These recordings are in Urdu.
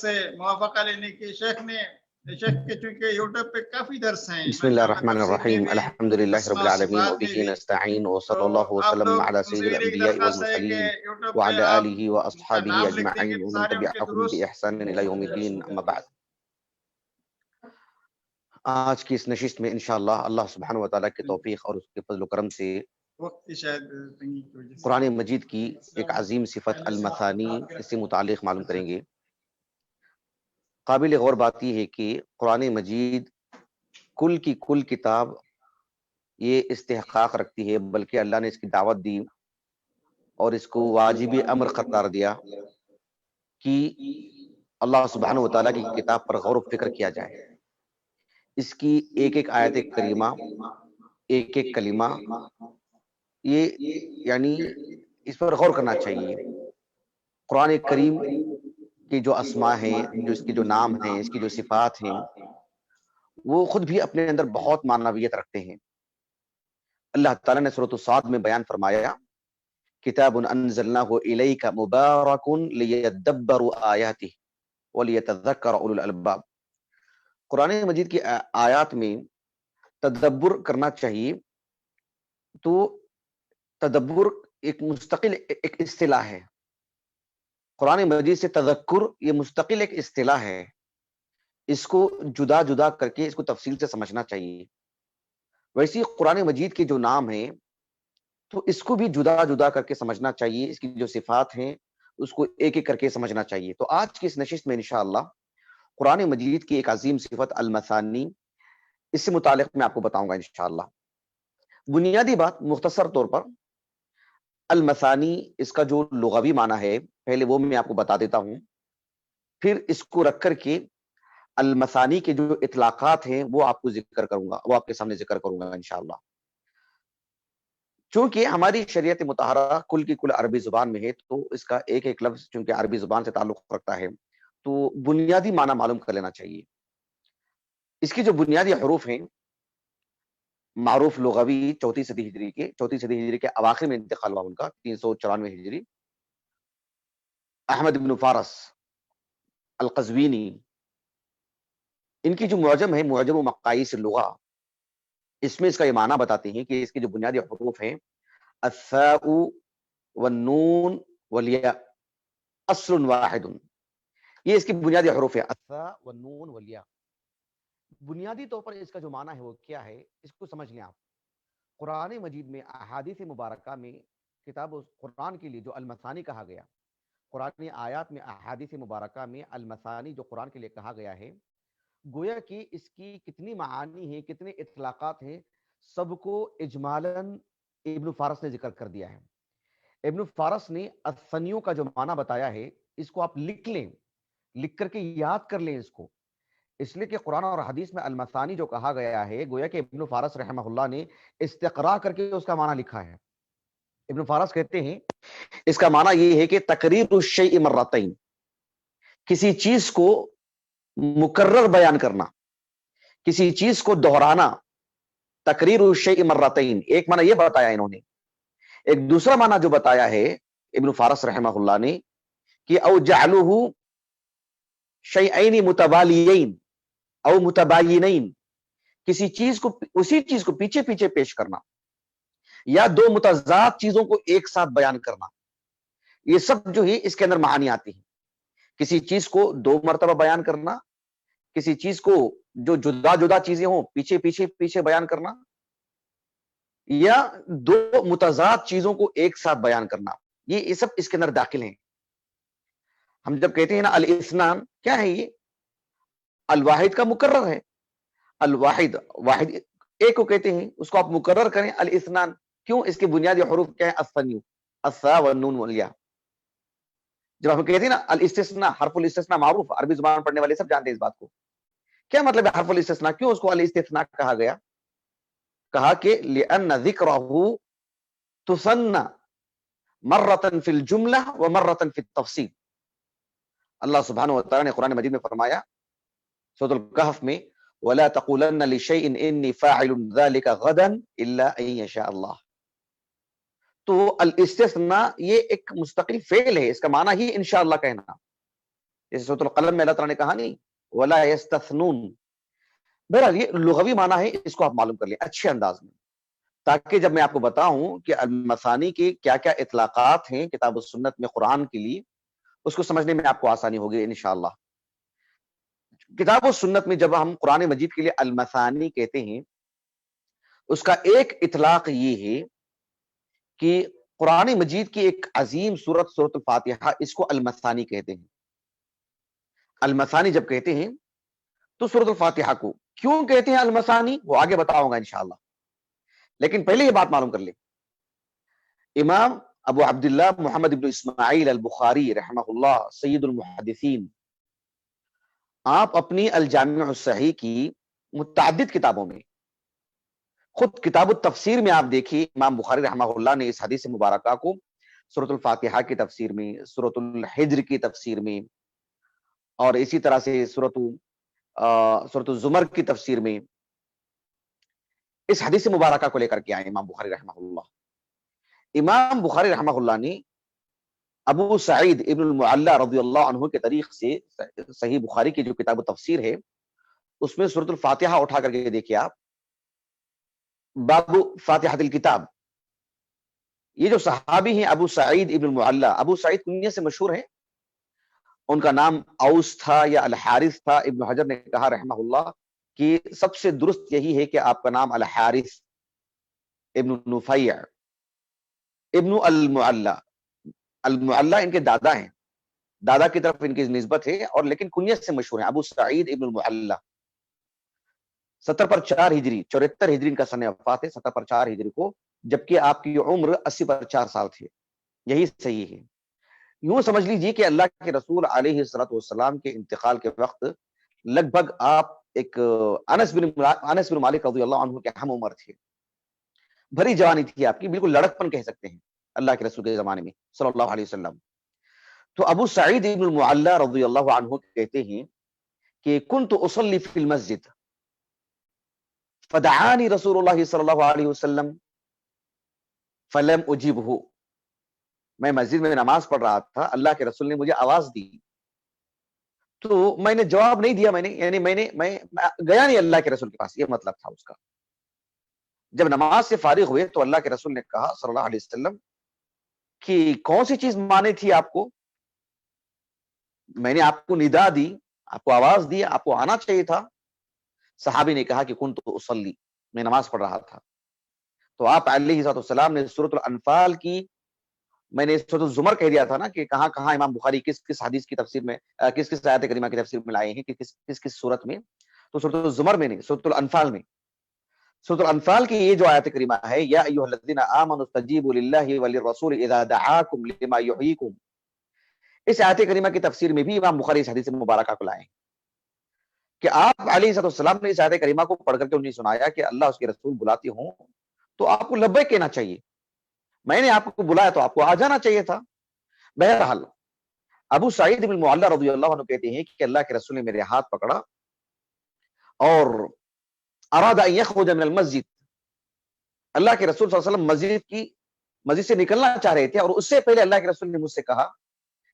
سے موافقہ لینے کی شیخ کے چونکہ یوٹیوب پہ کافی درس ہیں. بسم اللہ الرحمن الرحیم الحمدللہ رب العالمین وبہ نستعین وصلی اللہ وسلم علی سید الانبیاء والمرسلین وعلی آلہ واصحابہ اجمعین ومن تبعہم بإحسان الی یوم الدین اما بعد. آج کی اس نشست میں انشاءاللہ اللہ سبحانہ وتعالیٰ کے توفیق اور اس کے فضل و کرم سے قرآن مجید کی ایک عظیم صفت المثانی اس سے متعلق معلوم کریں گے. قابل غور بات یہ ہے کہ قرآن مجید کل کی کل کتاب یہ استحقاق رکھتی ہے، بلکہ اللہ نے اس کی دعوت دی اور اس کو واجب امر قرار دیا کہ اللہ سبحانہ وتعالیٰ کی کتاب پر غور و فکر کیا جائے. اس کی ایک ایک آیت کریمہ، ایک ایک کلمہ، یہ یعنی اس پر غور کرنا چاہیے. قرآن کریم کی جو اسماء ہیں، جو اس کے جو نام ہیں، اس کی جو صفات ہیں، وہ خود بھی اپنے اندر بہت معنویت رکھتے ہیں. اللہ تعالیٰ نے سورۃ الصاد میں بیان فرمایا کتاب انزلناہ الیک مبارک لیدبروا آیاتہ ولیتذکر اولو الالباب. قرآن مجید کی آیات میں تدبر کرنا چاہیے. تو تدبر ایک مستقل ایک اصطلاح ہے. قرآن مجید سے تذکر یہ مستقل ایک اصطلاح ہے. اس کو جدا جدا کر کے اس کو تفصیل سے سمجھنا چاہیے. ویسے قرآن مجید کے جو نام ہیں تو اس کو بھی جدا جدا کر کے سمجھنا چاہیے. اس کی جو صفات ہیں اس کو ایک ایک کر کے سمجھنا چاہیے. تو آج کی اس نشست میں انشاءاللہ قرآن مجید کی ایک عظیم صفت المثانی، اس سے متعلق میں آپ کو بتاؤں گا انشاءاللہ. بنیادی بات مختصر طور پر المثانی اس کا جو لغوی معنی ہے پہلے وہ میں آپ کو بتا دیتا ہوں، پھر اس کو رکھ کر کے المثانی کے جو اطلاقات ہیں وہ آپ کو ذکر کروں گا، وہ آپ کے سامنے ذکر کروں گا انشاءاللہ. چونکہ ہماری شریعت مطہرہ کل کی کل عربی زبان میں ہے تو اس کا ایک ایک لفظ چونکہ عربی زبان سے تعلق رکھتا ہے تو بنیادی معنی معلوم کر لینا چاہیے. اس کی جو بنیادی حروف ہیں، معروف لغوی 4 صدی ہجری کے اواخر میں انتقال ہوا ان کا، 394 ہجری. احمد بن فارس القزوینی، ان کی جو معجم ہے معجم و مقاییس اللغہ، اس میں اس کا یہ معنی بتاتے ہیں کہ اس کی جو بنیادی حروف ہیں الثاء والنون والیاء اصل واحد. یہ اس کی بنیادی حروف ہے الثاء والنون والیاء. بنیادی طور پر اس کا جو معنی ہے وہ کیا ہے اس کو سمجھ لیں آپ. قرآن مجید میں احادیث مبارکہ میں کتاب قرآن کے لیے جو المثانی کہا گیا، قرآن آیات میں احادیث مبارکہ میں المثانی جو قرآن کے لیے کہا گیا ہے، گویا کہ اس کی کتنی معانی ہیں، کتنے اطلاقات ہیں، سب کو اجمالاً ابن فارس نے ذکر کر دیا ہے. ابن فارس نے الثنیوں کا جو معنی بتایا ہے اس کو آپ لکھ لیں، لکھ کر کے یاد کر لیں اس کو، اس لیے کہ قرآن اور حدیث میں المثانی جو کہا گیا ہے گویا کہ ابن فارس رحمہ اللہ نے استقراء کر کے اس کا معنی لکھا ہے. ابن فارس کہتے ہیں اس کا معنی یہ ہے کہ تقریر الشیء مرتین، کسی چیز کو مکرر بیان کرنا، کسی چیز کو دہرانا. تقریر الشیء مرتین ایک معنی یہ بتایا انہوں نے. ایک دوسرا معنی جو بتایا ہے ابن فارس رحمہ اللہ نے کہ او جعلوہ شیئین متوالیین او متباینین، کسی چیز کو اسی چیز کو پیچھے پیچھے پیش کرنا یا دو متضاد چیزوں کو ایک ساتھ بیان کرنا. یہ سب جو ہے اس کے اندر معانی آتی ہیں. کسی چیز کو 2 مرتبہ بیان کرنا، کسی چیز کو جو جدا جدا چیزیں ہوں پیچھے پیچھے پیچھے بیان کرنا، یا 2 متضاد چیزوں کو ایک ساتھ بیان کرنا. یہ سب اس کے اندر داخل ہیں. ہم جب کہتے ہیں نا الاثنان، کیا ہے یہ؟ الواحد کا مکرر ہے. الواحد، واحد ایک کو کہتے ہیں، اس کو آپ مکرر کریں الاثنان. کیوں؟ اس کے بنیادی حروف کیا ہیں؟ الثنی، الثاء والنون والیاء. جب ہم کہتے ہیں نا الاستثناء، حرف الاستثناء معروف، عربی زبان پڑھنے والے سب جانتے ہیں اس بات کو. کیا مطلب ہے حرف الاستثناء؟ کیوں اس کو الاستثناء کہا گیا؟ کہا کہ لأن ذکرہ تثنى مرة فی الجملہ و مرة فی التفصیل. اللہ سبحانہ وتعالی نے قرآن مجید میں فرمایا سورۃ الکہف میں وَلَا تَقُولَنَّ لِشَيْءٍ إِنِّي فَاعِلٌ ذَلِكَ غَدًا إِلَّا أَن يَشَاءَ اللَّهُ. تو الاستثناء یہ ایک مستقل فعل ہے، اس کا معنی ہی انشاءاللہ کہنا. جیسے سورۃ القلم میں اللہ تعالیٰ نے کہا نہیں ولا یستثنون. بہرحال یہ لغوی معنی ہے، اس کو آپ معلوم کر لیں اچھے انداز میں، تاکہ جب میں آپ کو بتاؤں کہ المثانی کے کیا کیا اطلاقات ہیں کتاب و سنت میں قرآن کے لیے، اس کو سمجھنے میں آپ کو آسانی ہوگی انشاءاللہ. کتاب و سنت میں جب ہم قرآن مجید کے لیے المثانی کہتے ہیں، اس کا ایک اطلاق یہ ہے کہ قرآن مجید کی ایک عظیم سورت سورۃ الفاتحہ، اس کو المثانی کہتے ہیں. المثانی جب کہتے ہیں تو سورۃ الفاتحہ کو کیوں کہتے ہیں المثانی، وہ آگے بتاؤں گا انشاءاللہ. لیکن پہلے یہ بات معلوم کر لیں. امام ابو عبداللہ محمد ابن اسماعیل البخاری رحمہ اللہ سید المحدثین، آپ اپنی الجامع الصحیح کی متعدد کتابوں میں، خود کتاب التفسیر میں آپ دیکھیے امام بخاری رحمہ اللہ نے اس حدیث مبارکہ کو سورۃ الفاتحہ کی تفسیر میں، سورۃ الحجر کی تفسیر میں، اور اسی طرح سے سورۃ الزمر کی تفسیر میں اس حدیث مبارکہ کو لے کر کے آئے امام بخاری رحمہ اللہ. امام بخاری رحمہ اللہ نے ابو سعید ابن المعلی رضی اللہ عنہ کے طریق سے صحیح بخاری کی جو کتاب تفسیر ہے، اس میں سورۃ الفاتحہ اٹھا کر کے دیکھیے آپ، باب فاتحۃ الکتاب. یہ جو صحابی ہیں ابو سعید ابن المعلی، ابو سعید کنیہ سے مشہور ہیں، ان کا نام اوس تھا یا الحارث تھا. ابن حجر نے کہا رحمہ اللہ کہ سب سے درست یہی ہے کہ آپ کا نام الحارث ابن نفیع ابن المعلی. المعلی ان کے دادا ہیں، دادا کی طرف ان کی نسبت ہے، اور لیکن کنیت سے مشہور ہیں ابو سعید ابن المعلی. 70 پر 4 ہجری، 74 ہجری ان کا سن وفات ہے، 70 پر 4 ہجری کو، جبکہ آپ کی عمر 80 پر 4 سال تھی. یہی صحیح ہے. یوں سمجھ لیجیے کہ اللہ کے رسول علیہ الصلوۃ والسلام کے انتقال کے وقت لگ بھگ آپ ایک انس بن مالک رضی اللہ عنہ کے ہم عمر تھے. بھری جوانی تھی آپ کی، بالکل لڑکپن کہہ سکتے ہیں اللہ کے رسول کے زمانے میں صلی اللہ علیہ وسلم. تو ابو سعید ابن المعلی رضی اللہ عنہ کہتے ہیں کہ کنت اصلی فی المسجد فدعانی رسول اللہ صلی اللہ علیہ وسلم فلم اجبہ. میں مسجد میں نماز پڑھ رہا تھا، اللہ کے رسول نے مجھے آواز دی تو میں نے جواب نہیں دیا. میں گیا نہیں اللہ کے رسول کے پاس، یہ مطلب تھا اس کا. جب نماز سے فارغ ہوئے تو اللہ کے رسول نے کہا صلی اللہ علیہ وسلم کہ کون سی چیز مانے تھی آپ کو؟ میں نے آپ کو ندا دی، آپ کو آواز دی، آپ کو آنا چاہیے تھا. صحابی نے کہا کہ کنت اصلی، میں نماز پڑھ رہا تھا. تو آپ علیہ السلام نے سورۃ الانفال کی، میں نے سورۃ الزمر کہہ دیا تھا نا کہ کہاں کہاں امام بخاری کس کس حدیث کی تفسیر میں، کس کس آیت کریمہ کی تفسیر میں لائے ہیں، کس کس صورت میں. تو سورۃ الزمر میں نہیں، سورۃ الانفال میں. سورۃ الانفال کی یہ جو آیت کریمہ ہے، یا ایھا الذین آمنوا استجیبوا للہ وللرسول اذا دعاکم لما یحییکم، اس آیت کریمہ کی تفسیر میں بھی امام بخاری اس حدیث مبارکہ کو لائے ہیں کہ آپ علیہ السلام نے اس آیت کریمہ کو پڑھ کر کے انہیں سنایا کہ اللہ اس کے رسول بلاتے ہوں تو آپ کو لبیک کہنا چاہیے. میں نے آپ کو بلایا تو آپ کو آ جانا چاہیے تھا. بہرحال ابو سعید بن المعلی رضی اللہ عنہ کہتے ہیں کہ اللہ کے رسول نے میرے ہاتھ پکڑا اور اراد ان یخرج من المسجد، اللہ کے رسول صلی اللہ علیہ وسلم مسجد سے نکلنا چاہ رہے تھے، اور اس سے پہلے اللہ کے رسول نے مجھ سے کہا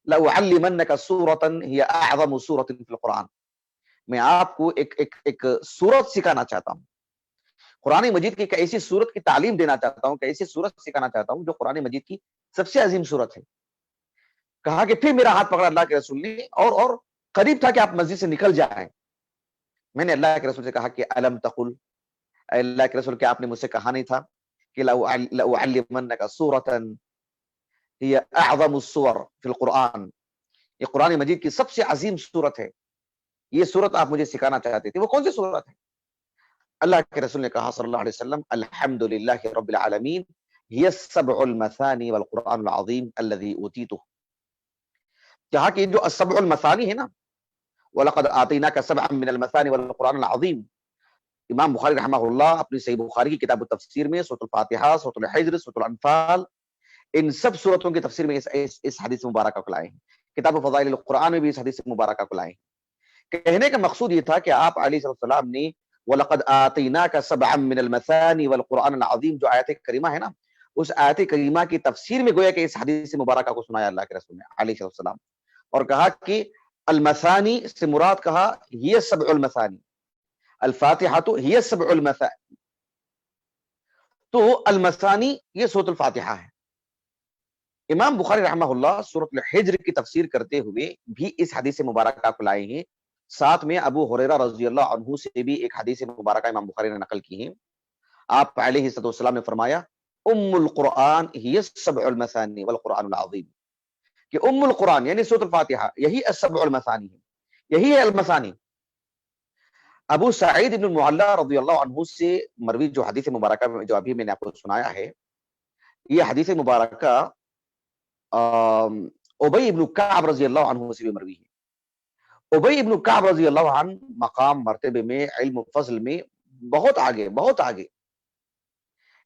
لأعلمنک سورۃ ہی اعظم سورۃ فی القرآن، میں آپ کو ایک سورت سکھانا چاہتا ہوں، قرآن مجید کی ایک ایسی سورت کی تعلیم دینا چاہتا ہوں، کہ ایسی سورت سکھانا چاہتا ہوں جو قرآن مجید کی سب سے عظیم سورت ہے. کہا کہ پھر میرا ہاتھ پکڑا اللہ کے رسول نے، اور قریب تھا کہ آپ مسجد سے نکل جائیں. میں نے اللہ کے رسول سے کہا کہ الم تقل، اے اللہ کے رسول، کیا آپ نے مجھ سے کہا نہیں تھا کہ لأعلمنک سورۃ ہی اعظم السور فی القرآن، یہ قرآن مجید کی سب سے عظیم سورت ہے، یہ سورت آپ مجھے سکھانا چاہتے تھے. وہ کون سی سورت ہے؟ اللہ کے رسول نے کہا صلی اللہ علیہ وسلم الحمدللہ رب العالمین ہی السبع المثانی والقرآن العظیم الذی اوتیتہ. کہا کہ جو السبع المثانی ہے نا، وَلَقَدْ آتَيْنَاكَ سَبْعًا مِنَ الْمَثَانِ وَالْقُرْآنِ الْعَظِيمِ، امام بخاری رحمہ اللہ اپنی صحیح بخاری کی کتاب التفسیر میں سورۃ الفاتحہ، سورۃ الحجر، سورۃ الانفال، ان سب سورتوں کی تفسیر میں اس حدیث مبارکہ کو لائے ہیں. کتاب فضائل القرآن میں بھی اس حدیث مبارکہ کو لائے ہیں. کہنے کا مقصود یہ تھا کہ آپ علیہ السلام نے وَلَقَدْ آتَيْنَاكَ سَبْعًا مِنَ الْمَثَانِ وَالْقُرْآنِ الْعَظِيمِ جو آیت کریمہ ہے نا، اس آیت کریمہ کی تفسیر میں گویا کہ اس حدیث مبارکہ کو سنایا اللہ کے رسول نے علیہ السلام، اور کہا کہ المثانی سے مراد کہا یہ سبع المثانی، الفاتحہ تو یہ سبع المثانی، تو المثانی یہ سورۃ الفاتحہ ہے۔ امام بخاری رحمہ اللہ سورۃ الحجر کی تفسیر کرتے ہوئے بھی اس حدیث مبارکہ کو لائے ہیں، ساتھ میں ابو ہریرہ رضی اللہ عنہ سے بھی ایک حدیث مبارکہ امام بخاری نے نقل کی ہے۔ آپ علیہ السلام نے فرمایا ام القرآن ہی السبع المثانی والقرآن العظیم، کہ ام القرآن یعنی سورۃ الفاتحہ یہی السبع المثانی ہے، یہی ہے المثانی۔ ابو سعید بن المعلی رضی اللہ عنہ سے مروی جو حدیث مبارکہ جو ابھی میں نے آپ کو سنایا ہے، یہ حدیث مبارکہ ابی ابن کعب رضی اللہ عنہ سے بھی مروی ہے۔ ابی ابن کعب رضی اللہ عنہ مقام مرتبے میں علم و فضل میں بہت آگے، بہت آگے۔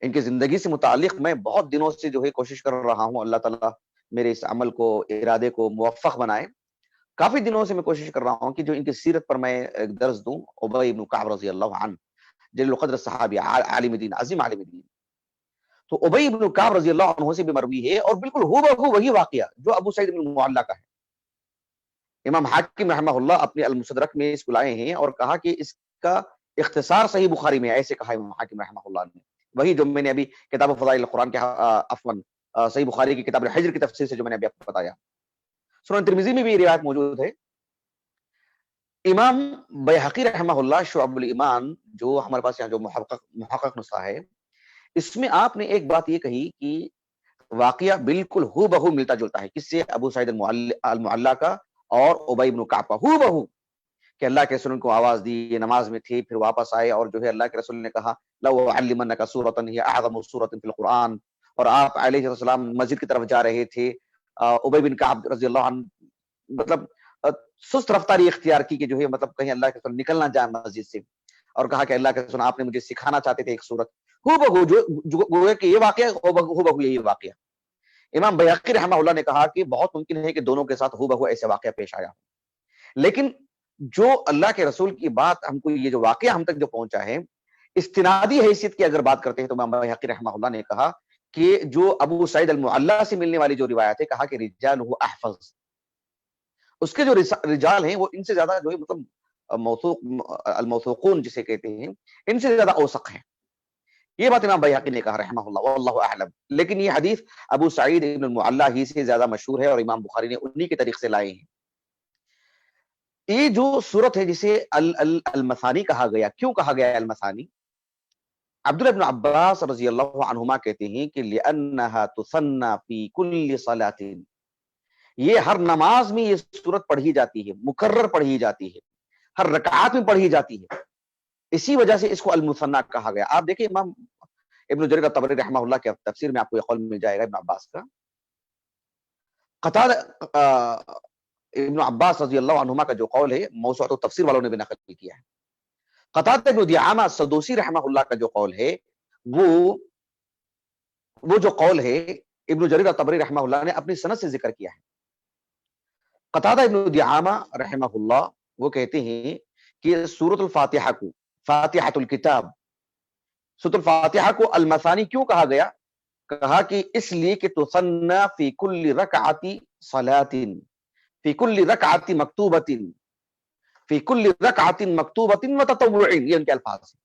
ان کی زندگی سے متعلق میں بہت دنوں سے جو ہے کوشش کر رہا ہوں، اللہ تعالیٰ میرے اس عمل کو، ارادے کو موفق بنائے۔ کافی دنوں سے میں کوشش کر رہا ہوں کہ جو ان کی سیرت پر میں ایک درس دوں۔ ابی ابن کعب رضی اللہ عنہ جلیل القدر صحابی، عالم دین، عظیم عالم دین۔ تو ابی ابن کعب رضی اللہ عنہ سے بھی مروی ہے، اور بالکل ہو بہو وہی واقعہ جو ابو سعید بن المعلی کا ہے۔ امام حاکم رحمہ اللہ اپنے المستدرک میں اس کو لائے ہیں اور کہا کہ اس کا اختصار صحیح بخاری میں ایسے کہا امام حاکم رحمہ اللہ نے، وہی جو میں نے ابھی کتاب فضائل القرآن کے عفواً صحیح بخاری کی کتاب الحجر کی تفسیر سے جو میں نے ابھی آپ کو بتایا۔ سنن ترمذی میں بھی یہ روایت موجود ہے۔ امام بیہقی رحمہ اللہ شعب الایمان جو ہمارے پاس یہاں جو محقق نسخہ ہے، اس میں آپ نے ایک بات یہ کہی کہ واقعہ بالکل ہو بہو ملتا جلتا ہے، کس سے؟ ابو سعید المعلی کا اور ابی ابن کعب کا، ہو بہو، کہ اللہ کے رسول کو آواز دی، یہ نماز میں تھے، پھر واپس آئے اور جو ہے اللہ کے رسول نے کہا لو اعلمنک سورۃ ہی اعظم سورۃ فی القرآن، اور آپ علیہ السلام مسجد کی طرف جا رہے تھے۔ ابی بن کعب رضی اللہ عنہ مطلب سست رفتاری اختیار کی کہ جو ہے مطلب کہیں اللہ کے رسول نکل نہ جائے مسجد سے، اور کہا کہ اللہ کے رسول آپ نے مجھے سکھانا چاہتے تھے ایک سورت، ہو بہو جو گویا کہ یہ واقعہ ہو بہو یہی واقعہ۔ امام بیہقی رحمہ اللہ نے کہا کہ بہت ممکن ہے کہ دونوں کے ساتھ ہو بہو ایسے واقعہ پیش آیا، لیکن جو اللہ کے رسول کی بات ہم کو، یہ جو واقعہ ہم تک جو پہنچا ہے، استنادی حیثیت کی اگر بات کرتے ہیں تو امام بیہقی رحمہ اللہ نے کہا کہ جو ابو سعید المعلی سے ملنے والی جو روایت ہے، کہا کہ رجالہ احفظ، اس کے جو رجال ہیں وہ ان سے زیادہ جو ہے مطلب موثوق، الموثوقون جسے کہتے ہیں، ان سے زیادہ اوثق ہیں۔ یہ بات امام بیہقی نے کہا رحمہ اللہ، واللہ اعلم، لیکن یہ حدیث ابو سعید بن المعلی ہی سے زیادہ مشہور ہے اور امام بخاری نے انہی کے طریق سے لائے ہیں۔ یہ جو صورت ہے جسے المثانی کہا گیا، کیوں کہا گیا المثانی؟ عبداللہ بن عباس رضی اللہ عنہما کہتے ہیں کہ لِأَنَّهَا تُثَنَّى فِي كُلِّ صَلَاةٍ، یہ ہر نماز میں یہ صورت پڑھی جاتی ہے، مکرر پڑھی جاتی ہے، ہر رکعات میں پڑھی جاتی ہے، اسی وجہ سے اس کو المثنی کہا گیا۔ آپ دیکھیں امام ابن جریر الطبری رحمہ اللہ کے تفسیر میں آپ کو یہ قول مل جائے گا ابن عباس کا۔ قتادہ ابن عباس رضی اللہ عنہما کا جو قول ہے، موسوعۃ التفسیر والوں نے بھی نقل کیا ہے۔ قتادہ ابن دعامہ السدوسی رحمہ اللہ کا جو قول ہے، وہ جو قول ہے ابن جریر الطبری رحمہ اللہ نے اپنی سند سے ذکر کیا ہے۔ قتادہ ابن دعامہ رحمہ اللہ وہ کہتے ہیں کہ سورۃ الفاتحہ کو، فاتحۃ الکتاب، سورۃ الفاتحہ کو المثانی کیوں کہا گیا؟ کہا کہ اس لیے کہ تثنى فی کل رکعۃ صلاۃ، فی کل رکعۃ مکتوبۃ، فی کل رکعۃ مکتوبۃ وتطوع، یہ ان کے الفاظ ہیں۔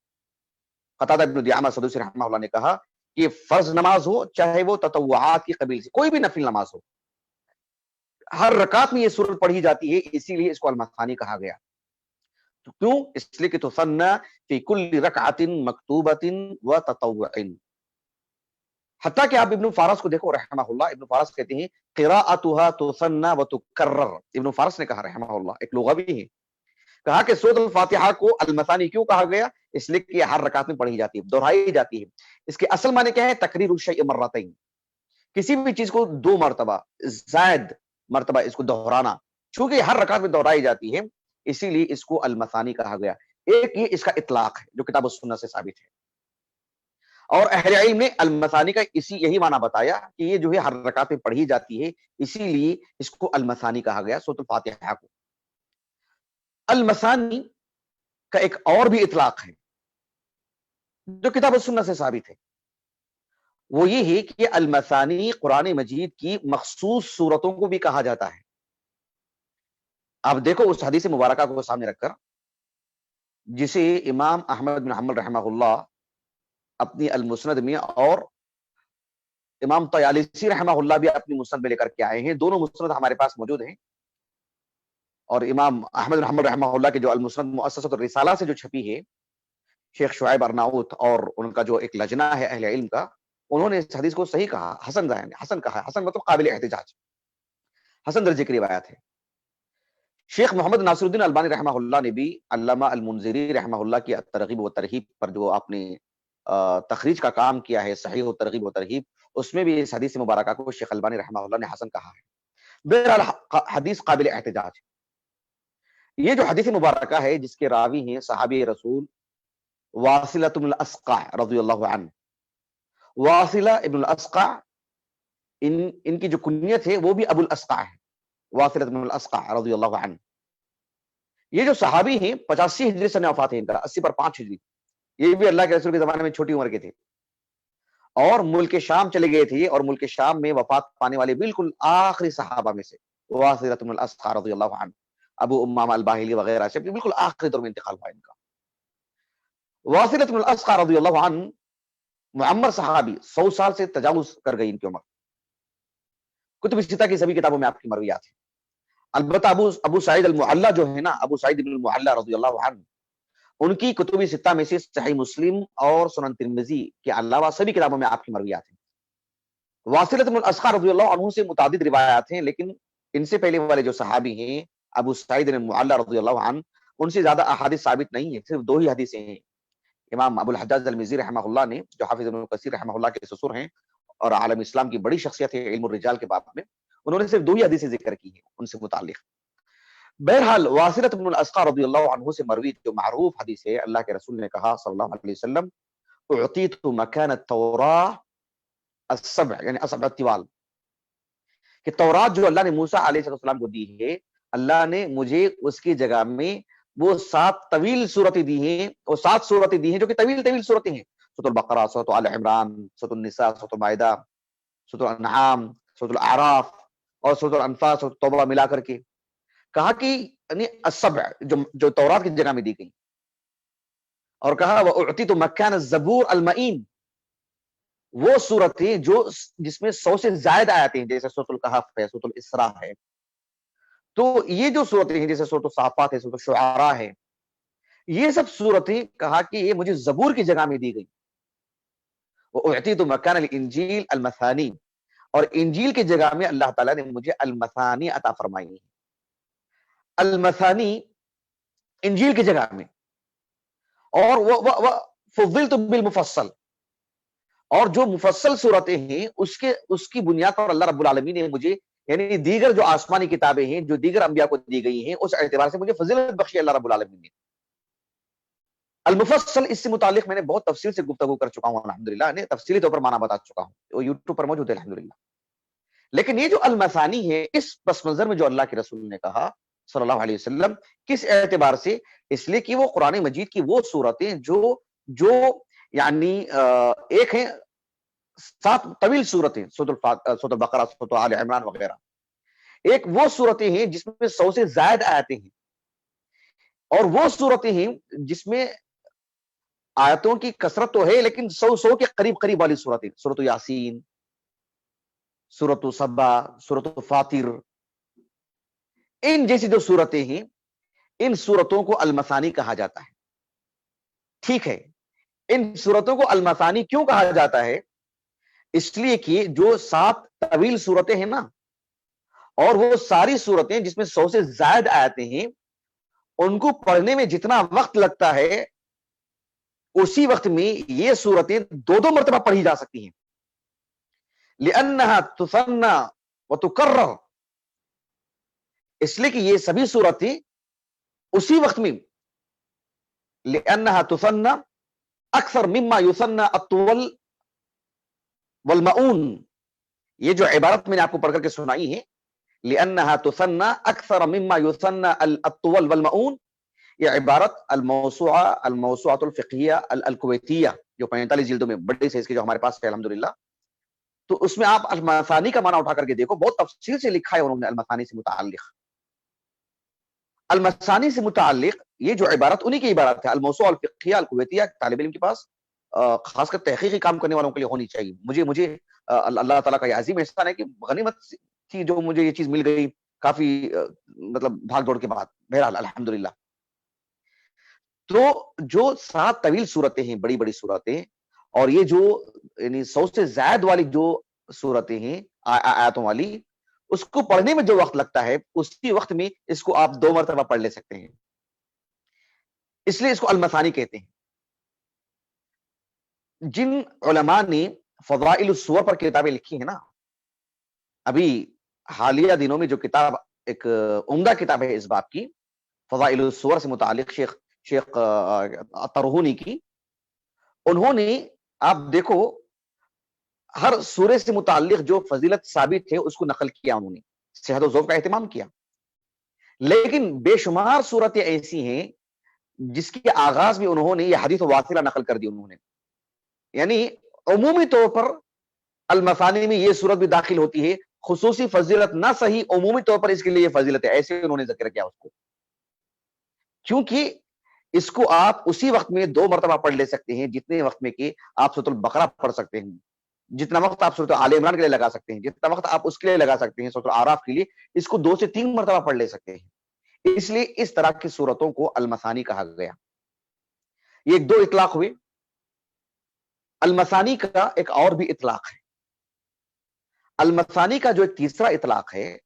قتادہ ابن دعامہ السدوسی رحمہ اللہ نے کہا کہ فرض نماز ہو چاہے وہ تطوعات کی قبیل سے کوئی بھی نفل نماز ہو، ہر رکعت میں یہ سورت پڑھی جاتی ہے، اسی لیے اس کو المثانی کہا گیا۔ تو کیوں؟ اس لیے کہ تثنى فی کل رکعۃ مکتوبۃ وتطوع، حتیٰ کہ آپ ابن فارس کو دیکھو رحمہ اللہ، ابن فارس کہتے ہیں قراءتها تثنى وتکرر، ابن فارس نے کہا رحمہ اللہ، ایک لغوی ہے، کہا کہ سورۃ الفاتحہ کو المثانی کیوں کہا گیا؟ اس لیے کہ ہر رکعت میں پڑھی جاتی ہے، دہرائی جاتی ہے۔ اس کے اصل معنی کیا ہے؟ تقریر الشیء مرتین، کسی بھی چیز کو دو مرتبہ، زائد مرتبہ اس کو دہرانا، چونکہ ہر رکعت میں دہرائی جاتی ہے اسی لیے اس کو المثانی کہا گیا۔ ایک یہ اس کا اطلاق ہے جو کتاب السنہ سے ثابت ہے، اور اہل علم نے المثانی کا یہی معنی بتایا کہ یہ جو ہے ہر رکعت میں پڑھی جاتی ہے، اسی لیے اس کو المثانی کہا گیا، سورۃ الفاتحہ کو۔ المثانی کا ایک اور بھی اطلاق ہے جو کتاب السنہ سے ثابت ہے، وہ یہ ہے کہ المثانی قرآن مجید کی مخصوص صورتوں کو بھی کہا جاتا ہے۔ آپ دیکھو اس حدیث مبارکہ کو سامنے رکھ کر جسے امام احمد بن حنبل رحمہ اللہ اپنی المسند میں اور امام طیالسی رحمہ اللہ بھی اپنی مسند میں لے کر کے آئے ہیں. دونوں مسند ہمارے پاس موجود ہیں, اور امام احمد بن حنبل رحمہ اللہ کے جو المسند مؤسسۃ الرسالہ سے جو چھپی ہے, شیخ شعیب ارناؤت اور ان کا جو ایک لجنہ ہے اہل علم کا, انہوں نے اس حدیث کو صحیح کہا, حسن کہا. حسن مطلب قابل احتجاج, حسن درجے کی روایت ہے. شیخ محمد ناصر الدین البانی رحمہ اللہ نے بھی علامہ المنذری رحمہ اللہ کی ترغیب و ترہیب پر جو آپ نے تخریج کا کام کیا ہے, صحیح و ترغیب و ترہیب, اس میں بھی اس حدیث مبارکہ کو شیخ البانی رحمہ اللہ نے حسن کہا ہے. بہرحال حدیث قابل احتجاج. یہ جو حدیث مبارکہ ہے جس کے راوی ہیں صحابی رسول واصلہ بن الاسقع رضی اللہ عنہ. واصلہ ابن الاسقع ان کی جو کنیت ہے وہ بھی ابو الاسقع ہے, واصلہ بن الاسقع رضی اللہ عنہ. یہ جو صحابی ہیں 85 ہجری سن وفات ہے ان کا, 80 پر 5 ہجری. یہ بھی اللہ کے رسول کے زمانے میں چھوٹی عمر کے تھے اور ملک شام چلے گئے تھے, اور ملک شام میں وفات پانے والے بالکل آخری صحابہ میں سے واصلہ بن الاسقع رضی اللہ عنہ, ابو امامہ الباہلی وغیرہ سے بالکل آخری دور میں انتقال ہوا ان کا. واصلہ بن الاسقع رضی اللہ عنہ معمر صحابی, 100 سال سے تجاوز کر گئی ان کی عمر. کتب ستہ کی سبھی کتابوں میں آپ کی مرویات ہیں. البتہ ابو سعید المعلی جو ہے نا, ابو سعید بن المعلی رضی اللہ عنہ, ان کی کتب ستہ میں سے صحیح مسلم اور سنن ترمذی کے علاوہ سبھی کتابوں میں آپ کی مرویات ہیں. واصلہ بن الاسقع رضی اللہ عنہ سے متعدد روایات ہیں, لیکن ان سے پہلے والے جو صحابی ہیں ابو سعید بن المعلی رضی اللہ عنہ, ان سے زیادہ احادیث ثابت نہیں ہیں, صرف 2 ہی حدیثیں ہیں. امام ابو الحجاج المزی رحمہ اللہ نے, جو حافظ ابن کثیر رحمہ اللہ کے سسر ہیں اور عالم اسلام کی بڑی شخصیت ہے علم الرجال کے باب میں, انہوں نے صرف 2 ہی حدیثیں ذکر کی ہیں ان سے متعلق. بہرحال واصلہ بن الاسقع رضی اللہ عنہ سے مروی جو معروف حدیث ہے, اللہ کے رسول نے کہا صلی اللہ علیہ وسلم, اعطیت مکان التوراۃ السبع, یعنی السبع الطوال, کہ تورات جو اللہ نے موسیٰ علیہ السلام کو دی ہے, اللہ نے مجھے اس کی جگہ میں وہ 7 طویل صورتیں دی ہیں, وہ 7 صورتیں دی ہیں جو کہ طویل صورتیں ہیں. سورۃ البقرہ, سورۃ آل عمران, سورۃ النساء, سورۃ المائدہ, سورۃ الانعام, سورۃ الاعراف اور سورۃ الانفال, سورۃ توبہ ملا کر کے کہا کہ یعنی السبع جو تورات کی جگہ میں دی گئی, اور کہا وَأُعْطِيتُ مَكَانَ الزَّبُورِ الْمَئِين, وہ صورتیں جو جس میں 100 سے زائد آیتیں ہیں, جیسے سورۃ الکہف ہے, سورۃ الاسراء ہے. تو یہ جو صورتیں ہیں جیسے سورۃ الصافات ہے, سورۃ الشعراء ہے, یہ سب صورتیں کہا کہ یہ مجھے زبور کی جگہ میں دی گئی. وَأُعْطِيتُ مَكَانَ الْإِنْجِيلِ الْمَثَانِي, اور انجیل کی جگہ میں اللہ تعالیٰ نے مجھے المثانی عطا فرمائی ہے. المثانی انجیل کی جگہ میں, اور فضلت بالمفصل, اور جو مفصل صورتیں ہیں اس کی بنیاد پر اللہ رب العالمین نے مجھے, یعنی دیگر جو آسمانی کتابیں ہیں جو دیگر انبیاء کو دی گئی ہیں, اس اعتبار سے مجھے فضیلت بخشی اللہ رب العالمین نے. المفصل, اس سے متعلق میں نے بہت تفصیل سے گفتگو کر چکا ہوں الحمدللہ, نے تفصیلی طور پر معنی بتا چکا ہوں, وہ یوٹیوب پر موجود ہے الحمدللہ. لیکن یہ جو المثانی ہے, اس پس منظر میں جو اللہ کے رسول نے کہا صلی اللہ علیہ وسلم, کس اعتبار سے؟ اس لیے کہ وہ قرآن مجید کی وہ صورتیں جو یعنی ایک ہیں 7 طویل صورتیں, سورۃ البقرہ, سورۃ آل عمران وغیرہ, ایک وہ صورتیں ہیں جس میں 100 سے زائد آیتیں ہیں, اور وہ صورتیں ہیں جس میں آیتوں کی کثرت تو ہے لیکن 100 کے قریب والی صورتیں, سورۃ یاسین, سورۃ سبا, سورۃ فاطر, ان جیسی جو صورتیں ہیں, ان صورتوں کو المثانی کہا جاتا ہے. ٹھیک ہے, ان صورتوں کو المثانی کیوں کہا جاتا ہے؟ اس لیے کہ جو 7 طویل صورتیں ہیں نا, اور وہ ساری صورتیں جس میں 100 سے زائد آیتیں ہیں, ان کو پڑھنے میں جتنا وقت لگتا ہے اسی وقت میں یہ صورتیں 2 مرتبہ پڑھی جا سکتی ہیں. لأنها تثنى وتكرر, اس لیے کہ یہ سبھی صورتیں اسی وقت میں, لأنها تثنى اکثر مما يثنى الطول والمؤون, یہ جو عبارت میں نے آپ کو پڑھ کر کے سنائی ہے, لأنها تثنى اکثر مما يثنى الطول والمؤون, یہ عبارت الموسوعۃ الفقہیہ الکویتیہ جو 45 جلدوں میں بڑی سائز کی جو ہمارے پاس ہے الحمدللہ, تو اس میں آپ المثانی کا معنی اٹھا کر کے دیکھو, بہت تفصیل سے لکھا ہے انہوں نے المثانی سے متعلق. المثانی سے متعلق یہ جو عبارت انہی کی عبارت ہے، الموسوعہ الفقہیہ الکویتیہ، طالب علم کے پاس خاص کر تحقیقی کام کرنے والوں کے لیے ہونی چاہیے. مجھے اللہ تعالیٰ کا یہ عظیم احسان ہے کہ غنیمت تھی جو مجھے یہ چیز مل گئی کافی مطلب بھاگ دوڑ کے بعد. بہرحال الحمدللہ. تو جو 7 طویل صورتیں ہیں، بڑی بڑی صورتیں، اور یہ جو یعنی 100 سے زائد والی جو صورتیں ہیں آیاتوں والی، اس کو پڑھنے میں جو وقت لگتا ہے اسی وقت میں اس کو آپ 2 مرتبہ پڑھ لے سکتے ہیں. اس لیے اس کو المثانی کہتے ہیں. جن علماء نے فضائل السور پر کتابیں لکھی ہیں نا، ابھی حالیہ دنوں میں جو کتاب ایک عمدہ کتاب ہے اس باب کی، فضائل السور سے متعلق شیخ ترہونی کی، انہوں نے آپ دیکھو ہر سورے سے متعلق جو فضیلت ثابت ہے اس کو نقل کیا، انہوں نے صحت و ذوق کا اہتمام کیا. لیکن بے شمار صورتیں ایسی ہیں جس کے آغاز میں انہوں نے یہ حدیث واصلہ نقل کر دی. انہوں نے یعنی عمومی طور پر المثانی میں یہ صورت بھی داخل ہوتی ہے، خصوصی فضیلت نہ صحیح، عمومی طور پر اس کے لیے یہ فضیلت ہے، ایسے انہوں نے ذکر کیا اس کو، کیونکہ اس کو آپ اسی وقت میں 2 مرتبہ پڑھ لے سکتے ہیں جتنے وقت میں کہ آپ سورۃ البقرہ پڑھ سکتے ہیں، جتنا وقت آپ سورۃ آل عمران کے لیے لگا سکتے ہیں، جتنا وقت آپ اس کے لیے لگا سکتے ہیں سورۃ الاعراف کے لیے، اس کو 2 سے 3 مرتبہ پڑھ لے سکتے ہیں. اس لیے اس طرح کی صورتوں کو المثانی کہا گیا. یہ 2 اطلاق ہوئے. المثانی کا ایک اور بھی اطلاق ہے. المثانی کا جو ایک تیسرا اطلاق ہے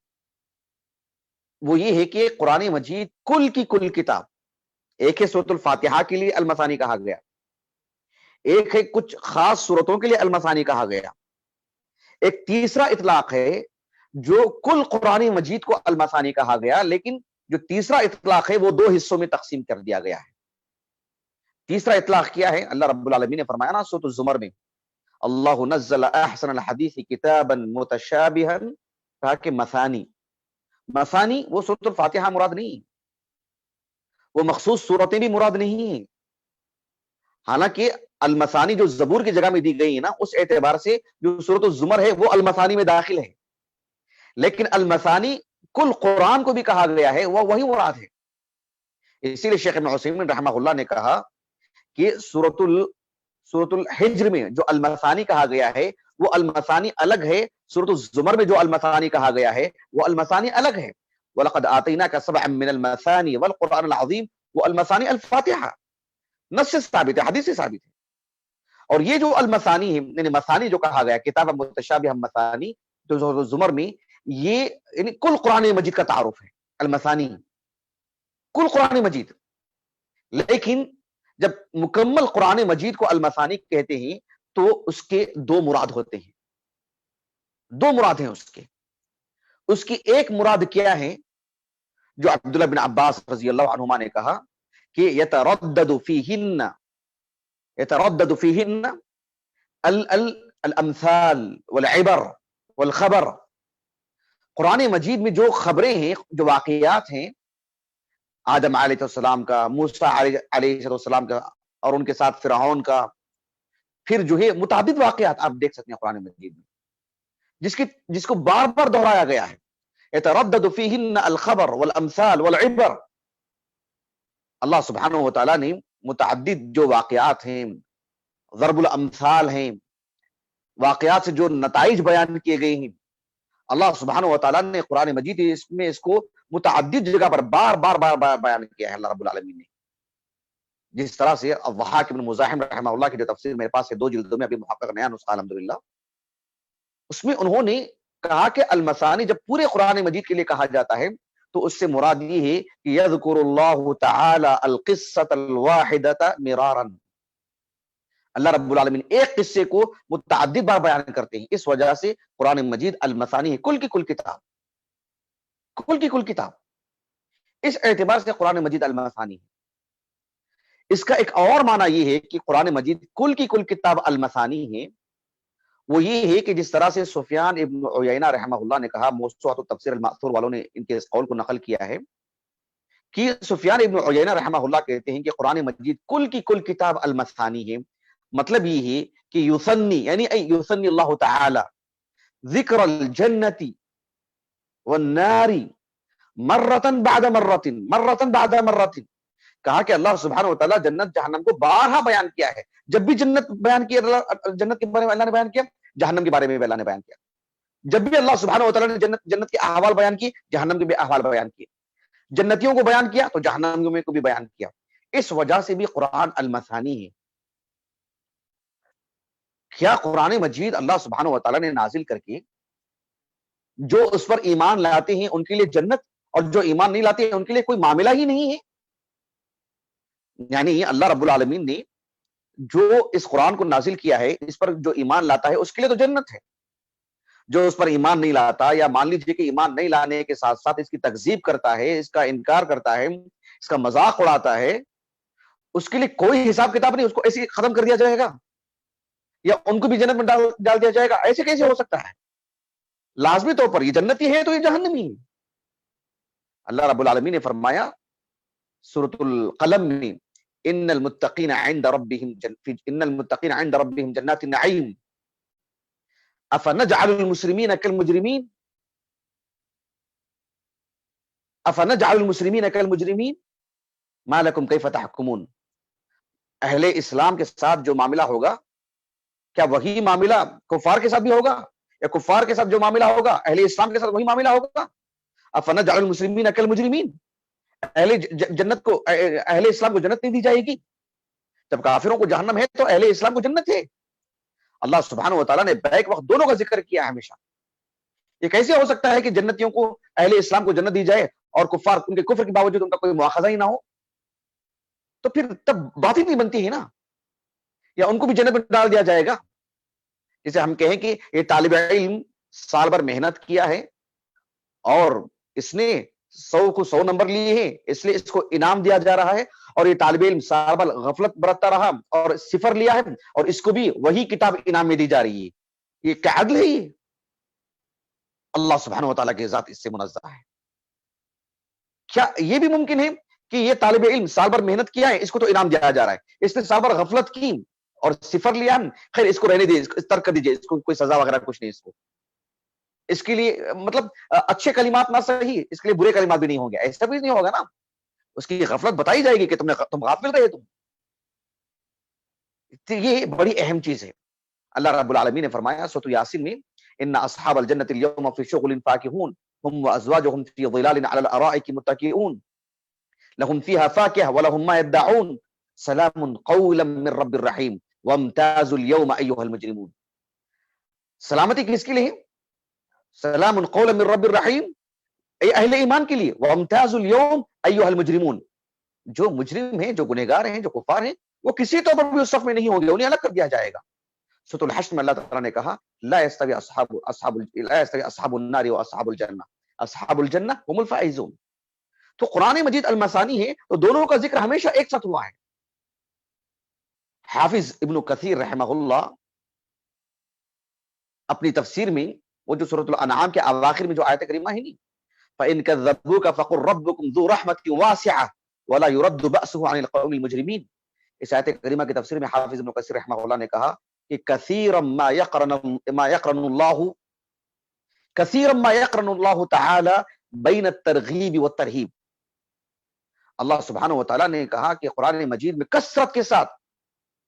وہ یہ ہے کہ قرآن مجید کل کی کل کتاب، ایک ہے سورۃ الفاتحہ کے لیے المثانی کہا گیا، ایک ہے کچھ خاص صورتوں کے لیے المثانی کہا گیا، ایک تیسرا اطلاق ہے جو کل قرآن مجید کو المثانی کہا گیا، لیکن جو تیسرا اطلاق ہے وہ 2 حصوں میں تقسیم کر دیا گیا ہے. تیسرا اطلاق کیا ہے؟ اللہ رب العالمین نے فرمایا نا سورۃ الزمر میں، اللہ نزل احسن الحدیث کتابا متشابہا، کہا کہ مثانی. مثانی وہ سورۃ الفاتحہ مراد نہیں، وہ مخصوص صورتیں بھی مراد نہیں ہیں. حالانکہ المثانی جو زبور کی جگہ میں دی گئی ہے نا، اس اعتبار سے جو سورۃ الزمر ہے وہ المثانی میں داخل ہے، لیکن المثانی کل قرآن کو بھی کہا گیا ہے، وہ وہی مراد ہے. اسی لیے شیخ ابن عثیمین رحمہ اللہ نے کہا کہ سورۃ الحجر میں جو المثانی کہا گیا ہے وہ المثانی الگ ہے، سورۃ الزمر میں جو المثانی کہا گیا ہے وہ المثانی الگ ہے. وَلَقَدْ آتَيْنَاكَ سَبْعًا مِّنَ الْمَثَانِي وَالْقُرْآنِ الْعَظِيمِ، وہ المثانی الفاتحہ نص سے ثابت ہے، حدیث سے ثابت ہے. اور یہ جو المثانی ہے، یعنی مثانی جو کہا گیا کتاب متشابہ مثانی جو سورۃ الزمر میں، یہ یعنی کل قرآن مجید کا تعارف ہے المثانی، کل قرآن مجید. لیکن جب مکمل قرآن مجید کو المثانی کہتے ہیں تو اس کے 2 مراد ہوتے ہیں، 2 مراد ہیں اس کی ایک مراد کیا ہے جو عبداللہ بن عباس رضی اللہ عنہما نے کہا کہ یتردد فیہن الامثال والعبر والخبر. قرآن مجید میں جو خبریں ہیں، جو واقعات ہیں، آدم علیہ السلام کا، موسیٰ علیہ السلام کا، اور ان کے ساتھ فرعون کا، پھر جو ہے متعدد واقعات آپ دیکھ سکتے ہیں قرآن مجید میں جس کو بار بار دہرایا گیا ہے. یتردد فیہن الخبر والامثال والعبر. اللہ سبحانہ و تعالیٰ نے متعدد جو واقعات ہیں، ضرب الامثال ہیں، واقعات سے جو نتائج بیان کیے گئے ہیں، اللہ سبحانہ و تعالیٰ نے قرآن مجید اس کو متعدد جگہ پر بار بار بیان کیا ہے اللہ رب العالمین نے. جس طرح سے الضحاک بن مزاحم رحمہ اللہ کی جو تفسیر میرے پاس ہے 2 جلدوں میں، ابھی محقق نیا نسخہ الحمدللہ، اس میں انہوں نے کہا کہ المثانی جب پورے قرآن مجید کے لیے کہا جاتا ہے تو اس سے مراد یہ ہے کہ یذکر اللہ تعالی القصۃ الواحدۃ مرارا، اللہ رب العالمین ایک قصے کو متعدد بار بیان کرتے ہیں. اس وجہ سے قرآن مجید المثانی ہے، کل کی کل کتاب، کل کی کل کتاب. اس اعتبار سے قرآن مجید المثانی ہے. اس کا ایک اور معنی یہ ہے کہ قرآن مجید کل کی کل کتاب المثانی ہے، وہ یہ ہے کہ جس طرح سے سفیان ابن عیینہ رحمہ اللہ نے کہا، موسوعۃ التفسیر المأثور والوں نے ان کے اس قول کو نقل کیا ہے کہ سفیان ابن عیینہ رحمہ اللہ کہتے ہیں کہ قرآن مجید کل کی کل کتاب المثانی ہے. مطلب یہ ہے کہ یثنی یعنی یثنی اللہ تعالی ذکر الجنت والنار مرتن بعد مرتن مرتن بعد مرتن. کہا کہ اللہ سبحانہ وتعالی جنت جہنم کو بارہا بیان کیا ہے. جب بھی جنت بیان کیا جنت کے بارے میں اللہ نے بیان کیا, جہنم کے بارے میں بھی اللہ نے بیان کیا. جب بھی اللہ سبحانہ وتعالی نے جنت کے احوال بیان کی, جہنم کے بھی احوال بیان کیے. جنتیوں کو بیان کیا تو جہنمیوں کو بھی بیان کیا. اس وجہ سے بھی قرآن المثانی ہے. کیا قرآن مجید اللہ سبحانہ وتعالی نے نازل کر کے جو اس پر ایمان لاتے ہیں ان کے لیے جنت, اور جو ایمان نہیں لاتے ہیں ان کے لیے کوئی معاملہ ہی نہیں ہے. یعنی اللہ رب العالمین نے جو اس قرآن کو نازل کیا ہے, اس پر جو ایمان لاتا ہے اس کے لیے تو جنت ہے. جو اس پر ایمان نہیں لاتا, یا مان لیجیے کہ ایمان نہیں لانے کے ساتھ ساتھ اس کی تکذیب کرتا ہے, اس کا انکار کرتا ہے, اس کا مذاق اڑاتا ہے, اس کے لیے کوئی حساب کتاب نہیں. اس کو ایسے ختم کر دیا جائے گا, یا ان کو بھی جنت میں ڈال دیا جائے گا. ایسے کیسے ہو سکتا ہے؟ لازمی طور پر یہ جنتی ہے تو یہ جہنمی ہے. اللہ رب العالمین نے فرمایا سورۃ القلم میں, ان المتقین عند ربهم جنات النعیم افنجعل المسلمین کالمجرمین افنجعل المسلمین کالمجرمین ما لکم کیف تحکمون. اہل اسلام کے ساتھ جو معاملہ ہوگا, کیا وہی معاملہ کفار کے ساتھ بھی ہوگا, یا کفار کے ساتھ جو معاملہ ہوگا اہل اسلام کے ساتھ وہی معاملہ ہوگا؟ افنجعل المسلمین کالمجرمین, اہل جنت کو, اہل اسلام کو جنت نہیں دی جائے گی؟ جب کافروں کو جہنم ہے تو اہل اسلام کو جنت ہے. اللہ سبحانہ وتعالیٰ نے بیک وقت دونوں کا ذکر کیا ہے ہمیشہ. یہ کیسے ہو سکتا ہے کہ جنتیوں کو, اہل اسلام کو جنت دی جائے اور کفار ان کے کفر کے باوجود ان کا کوئی مواخذہ ہی نہ ہو؟ تو پھر تب بات ہی نہیں بنتی ہے نا. یا ان کو بھی جنت میں ڈال دیا جائے گا؟ جسے ہم کہیں کہ یہ طالب علم سال بھر محنت کیا ہے اور اس نے 100 کو 100 نمبر لیے ہیں, اس لیے اس کو انعام دیا جا رہا ہے, اور یہ طالب علم سال بھر غفلت برتتا رہا اور 0 لیا ہے, اور اس کو بھی وہی کتاب انعام میں دی جا رہی ہے. یہ کیا عدل ہے؟ یہ اللہ سبحانہ وتعالیٰ کی ذات اس سے منزہ ہے. کیا یہ بھی ممکن ہے کہ یہ طالب علم سال بھر محنت کیا ہے, اس کو تو انعام دیا جا رہا ہے, اس نے سال بھر غفلت کی اور 0 لیا, خیر اس کو رہنے دیجیے, ترک کر دیجیے, اس کو کوئی سزا وغیرہ کچھ نہیں. اس کے لیے مطلب اچھے کلمات نہ صحیح, اس کے لیے برے کلمات بھی نہیں ہوں گے, ایسا بھی نہیں ہوگا نا. اس کی غفلت بتائی جائے گی کہ تم غافل رہے. یہ بڑی اہم چیز ہے. اللہ رب العالمین نے فرمایا سورۃ یاسین میں, ان اصحاب الجنۃ اليوم فی شغل فاکہون هم وازواجهم فی ظلال علی الارائک متکئون لهم فیها فاکہہ ولهم ما يدعون سلام قولا من رب الرحیم وامتازوا اليوم ایها المجرمون. سلامتی کس کے لیے؟ سلام قولا من رب الرحیم, اہل ایمان کے لیے. وامتازوا اليوم ایها المجرمون, جو مجرم ہیں, جو گنہگار ہیں, جو کفار ہیں, وہ کسی طور پر بھی اس صف میں نہیں ہوں گے, انہیں الگ کر دیا جائے گا. سورۃ الحشر میں اللہ تعالیٰ نے کہا لا يستوي اصحاب النار واصحاب الجنہ اصحاب الجنہ هم الفائزون. تو قرآن مجید المثانی ہے تو دونوں کا ذکر ہمیشہ ایک ساتھ ہوا ہے. حافظ ابن کثیر رحمہ اللہ اپنی تفسیر میں, وہ جو سورۃ الانعام کے اواخر میں جو آیت کریمہ ہے نہیں, فَإِن كَذَّبُوكَ فَقُلْ رَبُّكُمْ ذُو رَحْمَةٍ وَاسِعَةٍ وَلَا يُرَدُّ بَأْسُهُ عَنِ الْقَوْمِ الْمُجْرِمِينَ. اس آیت کریمہ کی تفسیر میں حافظ ابن کثیر رحمہ اللہ نے کہا کہ كثيرا ما يقرن الله تعالی بین الترغیب والترہیب. اللہ سبحانہ وتعالی نے کہا کہ قرآن مجید میں کثرت کے ساتھ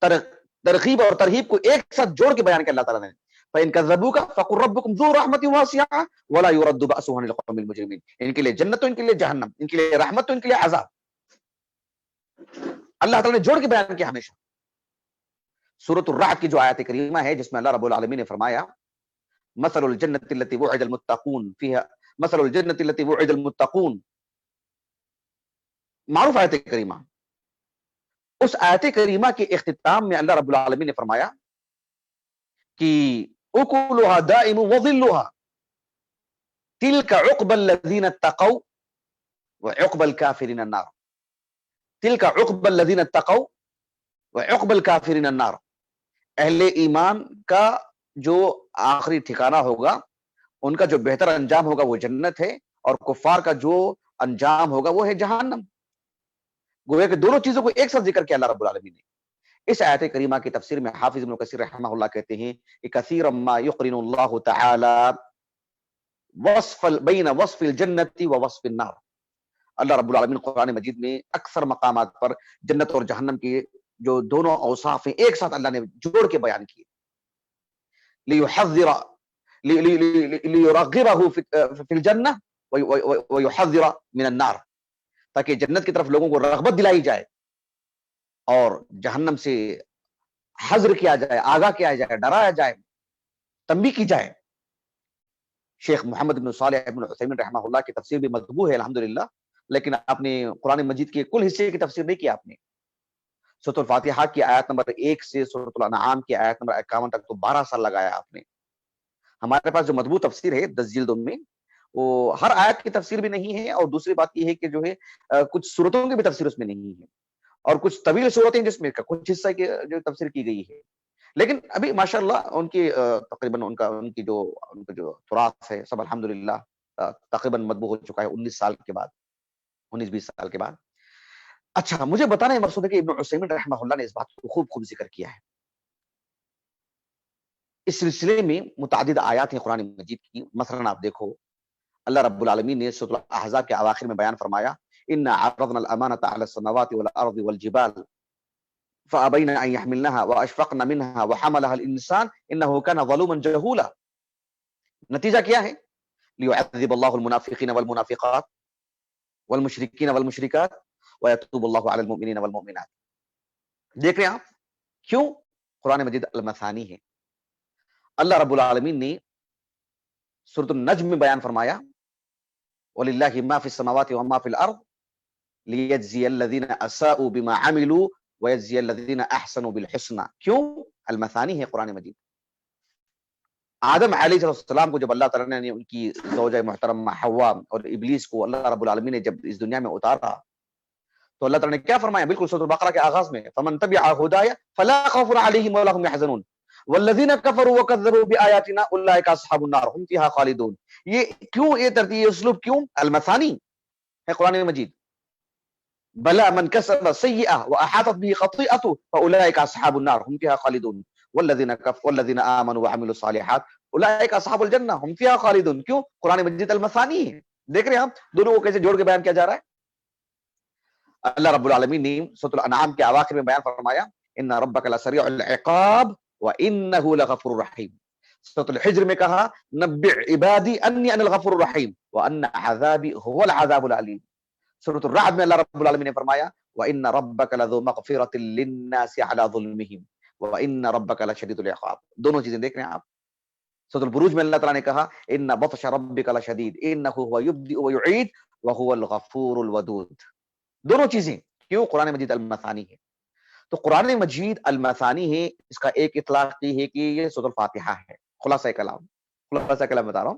ترغیب اور ترہیب کو ایک ساتھ جوڑ کے بیان کیا اللہ تعالیٰ نے. فَإِن كَذَّبُوكَ فَقُلْ رَبُّكُمْ ذُو رَحْمَةٍ وَاسِعَةٍ وَلَا يُرَدُّ بَأْسُهُ عَنِ الْقَوْمِ الْمُجْرِمِينَ. ان کے لیے جنت تو ان کے لیے جہنم, ان کے لیے رحمت تو ان کے لیے عذاب. اللہ تعالیٰ نے جوڑ کے بیان کیا ہمیشہ. سورۃ الرعد کی جو آیت کریمہ ہے جس میں اللہ رب العالمین نے فرمایا مثل الجنۃ التي وعد المتقون فيها مثل الجنۃ التي وعد المتقون, معروف آیت کریمہ. اس آیت کریمہ کے اختتام میں اللہ رب العالمین نے فرمایا کہ اکلها دائم وظلها تلك عقبى الذين اتقوا وعقبى الكافرين النار. تلك عقبى الذين اتقوا وعقبى الكافرين النار. اہل ایمان کا جو آخری ٹھکانہ ہوگا, ان کا جو بہتر انجام ہوگا وہ جنت ہے, اور کفار کا جو انجام ہوگا وہ ہے جہنم. گویا کہ دونوں چیزوں کو ایک ساتھ ذکر کیا اللہ رب العالمین نے. اس آیت کریمہ کی تفسیر میں حافظ ابن کثیر رحمہ اللہ کہتے ہیں کہ کثیر ما یقرن اللہ تعالی وصف بین وصف الجنت و وصف النار. اللہ رب العالمین قرآن مجید میں اکثر مقامات پر جنت اور جہنم کے جو دونوں اوصاف ہیں ایک ساتھ اللہ نے جوڑ کے بیان کیے. لیحذر لیرغبہ فی الجنہ ویحذر من النار, تاکہ جنت کی طرف لوگوں کو رغبت دلائی جائے اور جہنم سے حذر کیا جائے, آگاہ کیا جائے, ڈرایا جائے, تنبیہ کی جائے. شیخ محمد بن صالح بن عثیمین رحمہ اللہ کی تفسیر بھی مطبوع ہے الحمدللہ, لیکن آپ نے قرآن مجید کے کل حصے کی تفسیر نہیں کی. آپ نے سورۃ الفاتحہ کی آیت نمبر 1 سے سورۃ الانعام کی آیت نمبر 51 تک تو 12 سال لگایا آپ نے. ہمارے پاس جو مطبوع تفسیر ہے 10 جلدوں میں, وہ ہر آیت کی تفسیر بھی نہیں ہے, اور دوسری بات یہ ہے کہ جو ہے کچھ صورتوں کی بھی تفسیر اس میں نہیں ہے, اور کچھ طویل صورتیں جس میں کچھ حصہ کی جو تفسیر کی گئی ہے. لیکن ابھی ماشاءاللہ ان کی تقریباً ان کا جو تراث ہے سب الحمدللہ تقریباً مطبوع ہو چکا ہے 19 سال کے بعد, 19-20 سال کے بعد. اچھا, مجھے بتانا ہے مقصود ہے کہ ابن عثیمین رحمہ اللہ نے اس بات کو خوب ذکر کیا ہے. اس سلسلے میں متعدد آیات ہیں قرآن مجید کی. مثلا آپ دیکھو اللہ رب العالمین نے سورۃ الاحزاب کے اواخر میں بیان فرمایا, انا عرضنا الامانۃ علی السماوات والارض والجبال فابین ان يحملنها واشفقن منها وحملها الانسان انه كان ظلوما جهولا. نتیجہ کیا ہے؟ لیعذب اللہ المنافقین والمنافقات والمشرکین والمشرکات ویتوب اللہ علی المؤمنین والمؤمنات. دیکھ رہے ہیں آپ کیوں قرآن مجید المثانی ہے. اللہ رب العالمین نے سورۃ النجم میں بیان فرمایا وَلِلَّهِ مَا فِي السَّمَاوَاتِ وَمَا فِي الْأَرْضِ لِيَجْزِيَ الَّذِينَ أَسَاءُوا بِمَا عَمِلُوا وَيَجْزِيَ الَّذِينَ أَحْسَنُوا بِالْحُسْنَى. کیوں المثانی ہے قرآن مجید. آدم علیہ السلام کو جب اللہ تعالیٰ نے ان کی زوجہ محترمہ حوا اور ابلیس کو اللہ رب العالمین نے جب اس دنیا میں اتارا تو اللہ تعالیٰ نے کیا فرمایا؟ بالکل سورۃ البقرہ کے آغاز میں فَمَن تَبِعَ هُدَايَ فَلَا خَوْفٌ عَلَيْهِمْ وَلَا هُمْ يَحْزَنُونَ وَالَّذِينَ كَفَرُوا وَكَذَّبُوا بِآيَاتِنَا أُولَٰئِكَ أَصْحَابُ النَّارِ هُمْ فِيهَا خَالِدُونَ. یہ کیوں, یہ ترتیب, یہ اسلوب کیوں المثانی ہے قرآن مجید؟ بَلَا مَنْ كَسَبَ سَيِّئَةً وَأَحَاطَتْ بِهِ خَطِيئَتُهُ فَأُولَٰئِكَ أَصْحَابُ النَّارِ هُمْ فِيهَا خَالِدُونَ وَالَّذِينَ آمَنُوا وَعَمِلُوا الصَّالِحَاتِ اولئک اصحاب الجنہ هم فیہا خالدون. کیوں قرآن مجید المثانی ہے. دیکھ رہے ہیں ہم دونوں کو کیسے جوڑ کے بیان کیا جا رہا ہے. اللہ رب العالمین نے سورۃ الانعام کے اواخر میں بیان فرمایا ان ربک لسریع العقاب وانہ لغفور رحیم. سورۃ الحجر میں کہا نبئ عبادی انی انا الغفور الرحیم وان عذابی هو العذاب العلیم. سورۃ الرعد میں اللہ رب العالمین نے فرمایا وان ربک لذو مغفرۃ للناس علی ظلمهم وان ربک لشدید العقاب. دونوں چیزیں دیکھ رہے ہیں آپ. سورۃ البروج میں اللہ تعالیٰ نے کہا ان بطش ربک لشدید انہ هو یبدئ ویعید وهو الغفور الودود. دونوں چیزیں کیوں قرآن مجید المثانی ہے. تو قرآن مجید المثانی ہے, اس کا ایک اطلاق یہ ہے کہ یہ سورۃ الفاتحہ ہے. خلاصہ کلام بتا رہا ہوں.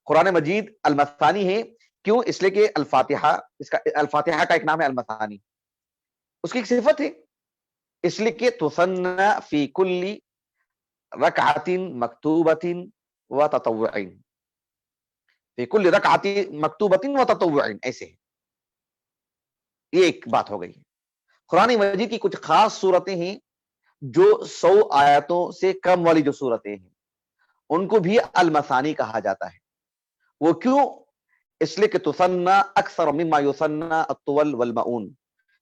قرآن مجید المثانی ہے کیوں؟ اس لیے کہ الفاتحہ, اس کا الفاتحہ کا ایک نام ہے المثانی, اس کی ایک صفت ہے اس لیے کہ تثنى فی کل رکعت مکتوبۃ و تطوع, فی کل رکعت مکتوبۃ و تطوع, ایسے ہے. یہ ایک بات ہو گئی. قرآن مجید کی کچھ خاص صورتیں ہیں جو 100 آیتوں سے کم والی جو صورتیں ہیں ان کو بھی المثانی کہا جاتا ہے. وہ کیوں؟ اس لیے کہ تثنى اکثر مما یثنى الطول والمؤون,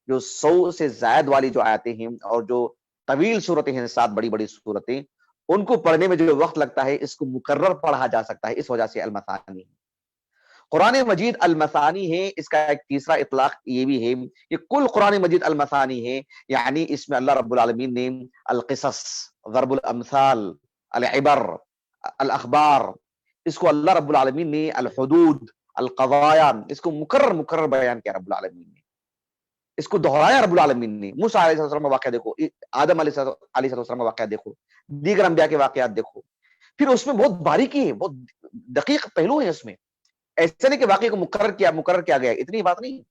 جو 100 سے زائد والی جو آیتیں ہیں اور جو طویل صورتیں ہیں 7 بڑی بڑی صورتیں, ان کو پڑھنے میں جو وقت لگتا ہے اس کو مکرر پڑھا جا سکتا ہے, اس وجہ سے المثانی. قرآن مجید المثانی ہے. اس کا ایک تیسرا اطلاق یہ بھی ہے کہ کل قرآن مجید المثانی ہے, یعنی اس میں اللہ رب العالمین نے القصص, ضرب الامثال, العبر, الاخبار, اس کو اللہ رب العالمین نے الحدود, القضایا, اس کو مکرر بیان کیا رب العالمین نے, اس کو دہرایا رب العالمین نے. موسیٰ علیہ السلام کا واقعہ دیکھو, آدم علیہ السلام کا واقعہ دیکھو, دیگر انبیاء کے واقعات دیکھو. پھر اس میں بہت باریکی ہے, بہت دقیق پہلو ہیں اس میں. ایسا نہیں کہ واقعے کو مقرر کیا گیا, اتنی بات نہیں.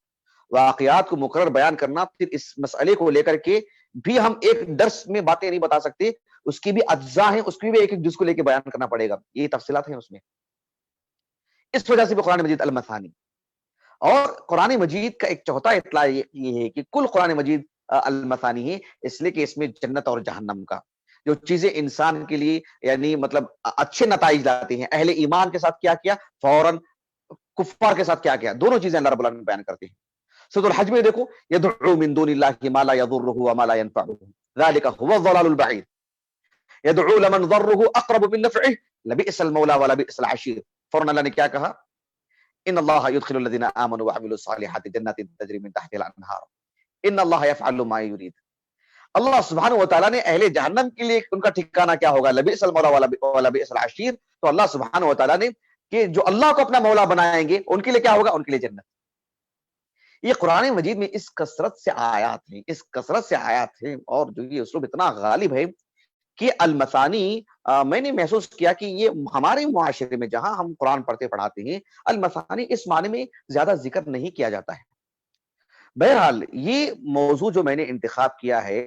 واقعات کو مقرر بیان کرنا, پھر اس مسئلے کو لے کر کے بھی ہم ایک درس میں باتیں نہیں بتا سکتے, اس کی بھی اجزاء ہیں, اس کی بھی ایک جز کو لے کے بیان کرنا پڑے گا. یہ تفصیلات ہیں اس میں. اس وجہ سے بھی قرآن مجید المثانی. اور قرآن مجید کا ایک چوتھا اطلاع یہ ہے کہ کل قرآن مجید المثانی ہے, اس لیے کہ اس میں جنت اور جہنم کا, جو چیزیں انسان کے لیے یعنی مطلب اچھے نتائج لاتی ہیں، اہل ایمان کے ساتھ کیا کیا، فوراً کفار کے ساتھ کیا کیا، دونوں چیزیں اللہ رب العالمین بیان کرتے ہیں۔ سورۃ الحج میں دیکھو، یدعو من دون اللہ ما لا یضرہ وما لا ينفعہ ذلک هو الضلال البعید، یدعو لمن ضرہ اقرب من نفعہ لبئس المولا ولبئس العشیر۔ فوراً اللہ نے کیا کہا، ان اللہ يدخل الذین آمنوا وعملوا الصالحات جنات تجری من تحتها الانہار ان اللہ یفعل ما یرید۔ اللہ سبحانہ و تعالیٰ نے اہل جہنم کے لیے ان کا ٹھکانہ کیا ہوگا، لبئس المولا ولبئس العشیر۔ تو اللہ سبحانہ و تعالیٰ نے کہ جو اللہ کو اپنا مولا بنائیں گے ان کے لیے کیا ہوگا، ان کے لیے جنت۔ یہ قرآن مجید میں اس کثرت سے آیات ہیں، اس کثرت سے آیات ہیں، اور جو یہ اسلوب اتنا غالب ہے کہ المثانی میں نے محسوس کیا کہ یہ ہمارے معاشرے میں جہاں ہم قرآن پڑھتے پڑھاتے ہیں، المثانی اس معنی میں زیادہ ذکر نہیں کیا جاتا ہے۔ بہرحال یہ موضوع جو میں نے انتخاب کیا ہے،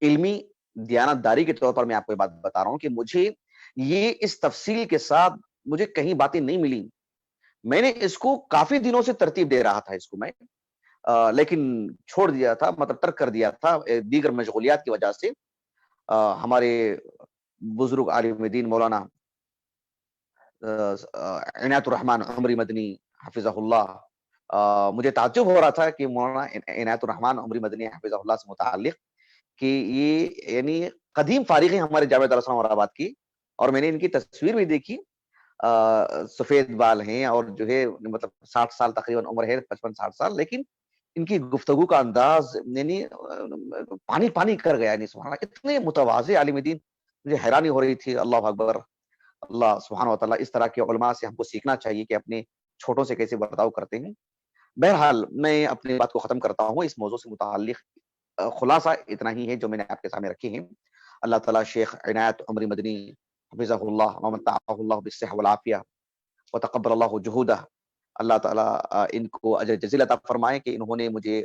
علمی دیانتداری کے طور پر میں آپ کو یہ بات بتا رہا ہوں کہ مجھے یہ اس تفصیل کے ساتھ مجھے کہیں باتیں نہیں ملی۔ میں نے اس کو کافی دنوں سے ترتیب دے رہا تھا اس کو میں، لیکن چھوڑ دیا تھا، مطلب ترک کر دیا تھا دیگر مشغولیات کی وجہ سے۔ ہمارے بزرگ عالم دین مولانا عنایت الرحمن عمری مدنی حفظہ اللہ، مجھے تعجب ہو رہا تھا کہ مولانا عنایت الرحمن عمری مدنی حفظہ اللہ سے متعلق کہ یہ یعنی قدیم فارغ ہیں ہمارے جامعہ دارالاسلام اورہ آباد کی، اور میں نے ان کی تصویر بھی دیکھی، سفید بال ہیں اور جو ہے مطلب 60 سال تقریباً عمر ہے، 55-60 سال، لیکن ان کی گفتگو کا انداز یعنی پانی پانی کر گیا، یعنی سبحان اللہ اتنے متواضع عالم دین، مجھے حیرانی ہو رہی تھی۔ اللہ اکبر، اللہ سبحانہ و تعالیٰ اس طرح کے علماء سے ہم کو سیکھنا چاہیے کہ اپنے چھوٹوں سے کیسے برتاؤ کرتے ہیں۔ بہرحال میں اپنی بات کو ختم کرتا ہوں، اس موضوع سے متعلق خلاصہ اتنا ہی ہے جو میں نے آپ کے سامنے رکھی ہیں۔ اللہ تعالیٰ شیخ عنایت عمری مدنی حفظہ اللہ ومتعہ اللہ بالصحہ والعافیہ وتقبل اللہ جہودہ، اللہ تعالیٰ ان کو اجر جزیل عطا فرمائے کہ انہوں نے مجھے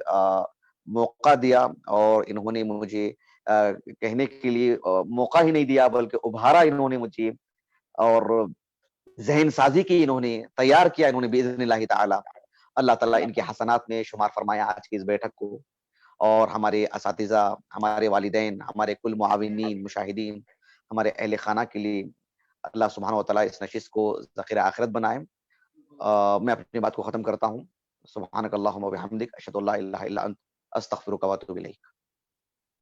موقع دیا، اور انہوں نے مجھے کہنے کے لیے موقع ہی نہیں دیا بلکہ ابھارا انہوں نے مجھے، اور ذہن سازی کی انہوں نے، تیار کیا انہوں نے باذن اللہ تعالیٰ۔ اللہ تعالیٰ ان کے حسنات میں شمار فرمایا آج کی اس بیٹھک کو، اور ہمارے اساتذہ، ہمارے والدین، ہمارے کل معاونین، مشاہدین، ہمارے اہل خانہ کے لیے اللہ سبحانہ و تعالیٰ اس نشست کو ذخیرہ آخرت بنائے۔ میں اپنی بات کو ختم کرتا ہوں۔ سبحانک اللہم و بحمدک، اشہد ان لا الہ الا انت، استغفرک و اتوب الیک۔